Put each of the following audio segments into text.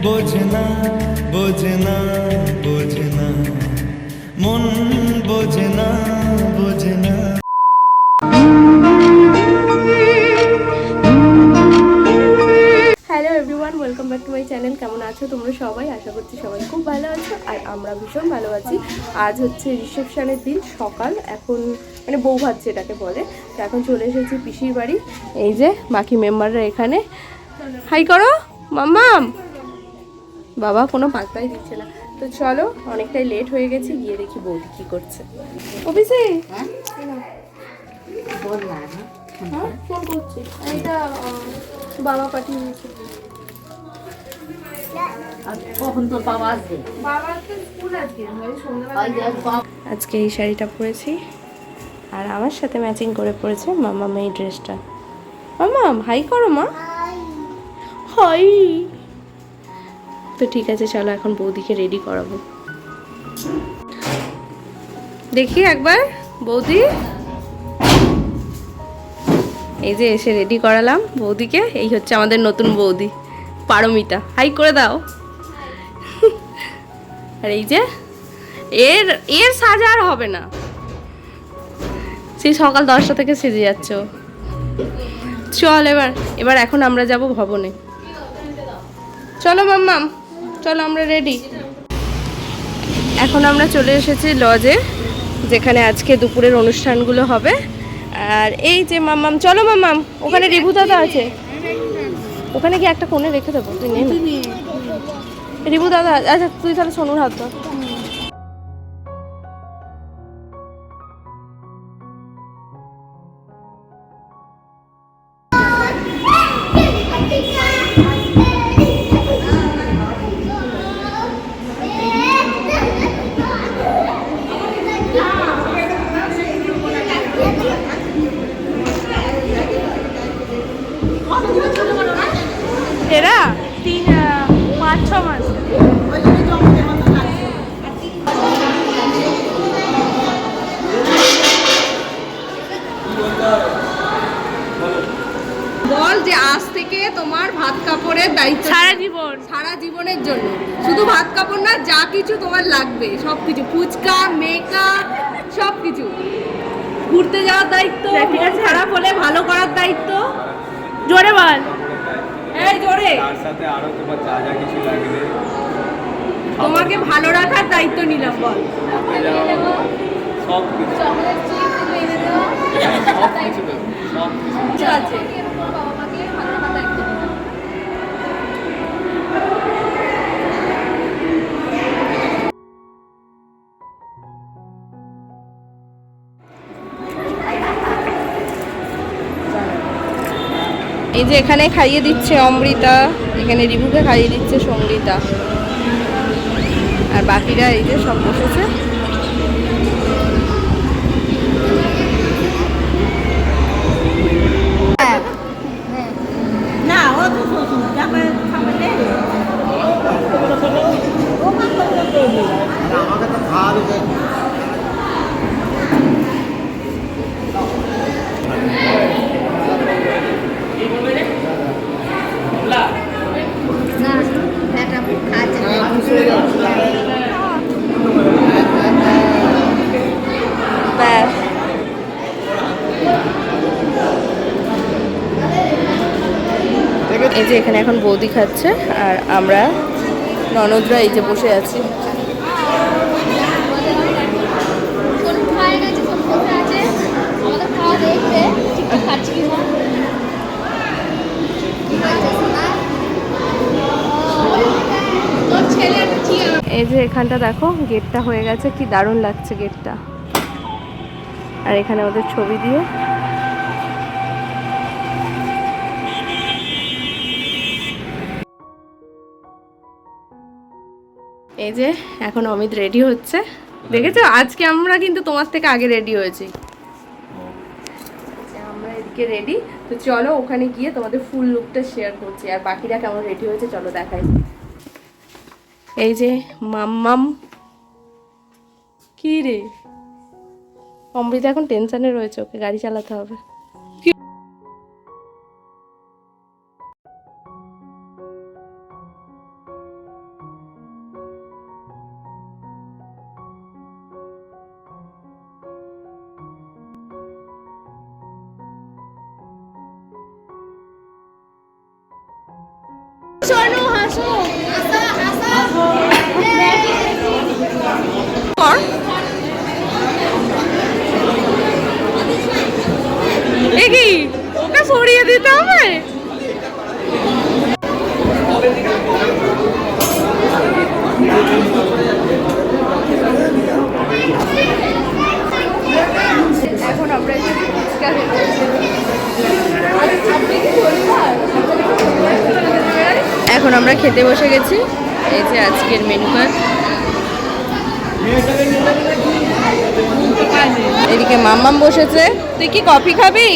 বোঝনা বোঝনা বোঝনা মন বোঝনা বোঝনা। Hello everyone, welcome back to my channel. কেমন আছো তোমরা সবাই? আশা করছি সবাই খুব ভালো আছো, আর আমরা ভীষণ ভালো আছি। আজ হচ্ছে রিসেপশনের দিন, সকাল এখন মানে বউ ভাত যেটাকে বলে। তো এখন চলে এসেছি পিসির বাড়ি। এই যে বাকি মেম্বাররা এখানে। হাই করো মাম্মাম। বাবা কোনো পাত্তাই দিচ্ছে না। তো চলো, অনেকটাই লেট হয়ে গেছে, গিয়ে দেখি বৌদি কি করছে। অফিসে ফোন করছি, এইটা বাবা পাঠিয়ে দিয়েছে। আজকে এই শাড়িটা পরেছি, আর আমার সাথে ম্যাচিং করে পরেছে মামা এই ড্রেসটা। মামাম হাই করো মা। হাই। তো ঠিক আছে, চলো এখন বৌদিকে রেডি করাবো। দেখি একবার বৌদি। এই যে এসে রেডি করালাম বৌদিকে। এই হচ্ছে আমাদের নতুন বৌদি পারমিতা। হাই করে দাও। আর এই যে এর এর সাজা আর হবে না, সেই সকাল 10টা থেকে সেজে যাচ্ছ। চল এবার এবার এখন আমরা যাব ভবনে। চলো মাম্মাম, চলো আমরা রেডি। এখন আমরা চলে এসেছি লজে, যেখানে আজকে দুপুরের অনুষ্ঠানগুলো হবে। আর এই যে মাম্মাম, চলো মাম্মাম, ওখানে রিভু দাদা আছে, ওখানে গিয়ে একটা কোণে রেখে দেবো। তুই নে না রিভু দাদা। আচ্ছা তুই তাহলে সোনুর হাত ধর। এরা 5-6 মাস। বল যে আজ থেকে তোমার ভাত কাপড়ের দায়িত্ব সারা জীবনের জন্য। শুধু ভাত কাপড় না, যা কিছু তোমার লাগবে সবকিছু, ফুচকা মেকআপ সবকিছু। ঘুরতে যাওয়ার দায়িত্ব, খারাপ হলে ভালো করার দায়িত্ব। জোরে বল, এই জোরে। তার সাথে আরো তোমার যা যা কিছু লাগবে, তোমাকে ভালো রাখার দায়িত্ব নিলাম। বল সব কিছু আছে। এই যে এখানে খাইয়ে দিচ্ছে অমৃতা, এখানে রিভুকে খাইয়ে দিচ্ছে সঙ্গীতা, আর বাকিরা এই যে সব বসেছে। এই যে এখানে এখন বৌদি খাচ্ছে, আর আমরা ননদরা এই যে বসে আছি। এই যে এখানটা দেখো, গেটটা হয়ে গেছে, কি দারুণ লাগছে গেটটা। আর এখানে ওদের ছবি দিয়ে এই যে এখন অমিত রেডি হচ্ছে। দেখেছো, আজকে আমরা কিন্তু তোমার থেকে আগে রেডি হয়েছি। আমরা এদিকে রেডি। তো চলো ওখানে গিয়ে তোমাদের ফুল লুকটা শেয়ার করছি, আর বাকিরা কেমন রেডি হয়েছে চলো দেখাই। এই যে মাম্মাম। কি রে অমৃতা এখন টেনশনে রয়েছে, ওকে গাড়ি চালাতে হবে। কর। এ কি ওকে সরিয়ে দিতে হবে? এখন আমরা এখন আমরা খেতে বসে গেছি। এই যে আজকের মেনু কার্ড। এদিকে মাম্মাম বসেছে। তুই কি কফি খাবি?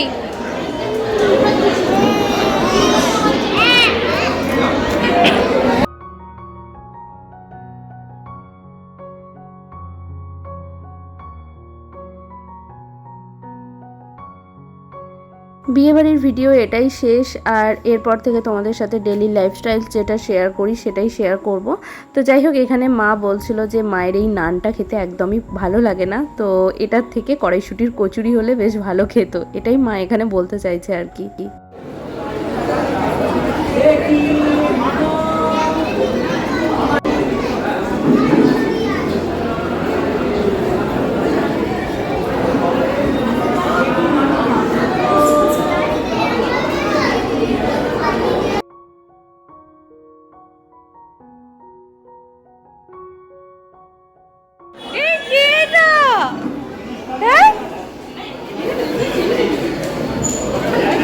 বিয়েবাড়ির ভিডিও এটাই শেষ। আর এরপর থেকে তোমাদের সাথে ডেলি লাইফস্টাইল যেটা শেয়ার করি সেটাই শেয়ার করব। তো যাই হোক, এখানে মা বলছিল যে মায়ের এই নানটা খেতে একদমই ভালো লাগে না, তো এটার থেকে কড়াইশুঁটির কচুরি হলে বেশ ভালো খেত, এটাই মা এখানে বলতে চাইছে আর কি।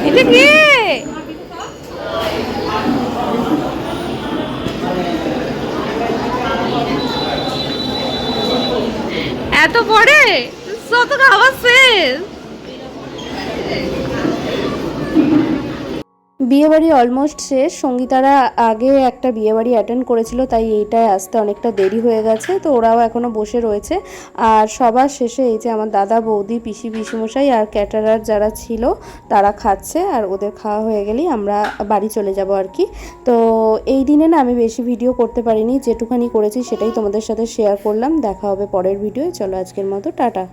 এটা কে? এত পরে কত খাবার শেষ। বিয়েবাড়ি অলমোস্ট শেষ। সঙ্গীতারা আগে একটা বিয়েবাড়ি অ্যাটেন্ড করেছিল, তাই এইটায় আসতে অনেকটা দেরি হয়ে গেছে, তো ওরাও এখনও বসে রয়েছে। আর সবার শেষে এই যে আমার দাদা, বৌদি, পিসিমশাই আর ক্যাটারার যারা ছিল তারা খাচ্ছে। আর ওদের খাওয়া হয়ে গেলেই আমরা বাড়ি চলে যাব আর কি। তো এই দিনে না আমি বেশি ভিডিও করতে পারিনি, যেটুখানি করেছি সেটাই তোমাদের সাথে শেয়ার করলাম। দেখা হবে পরের ভিডিওয়। চলো আজকের মতো টাটা।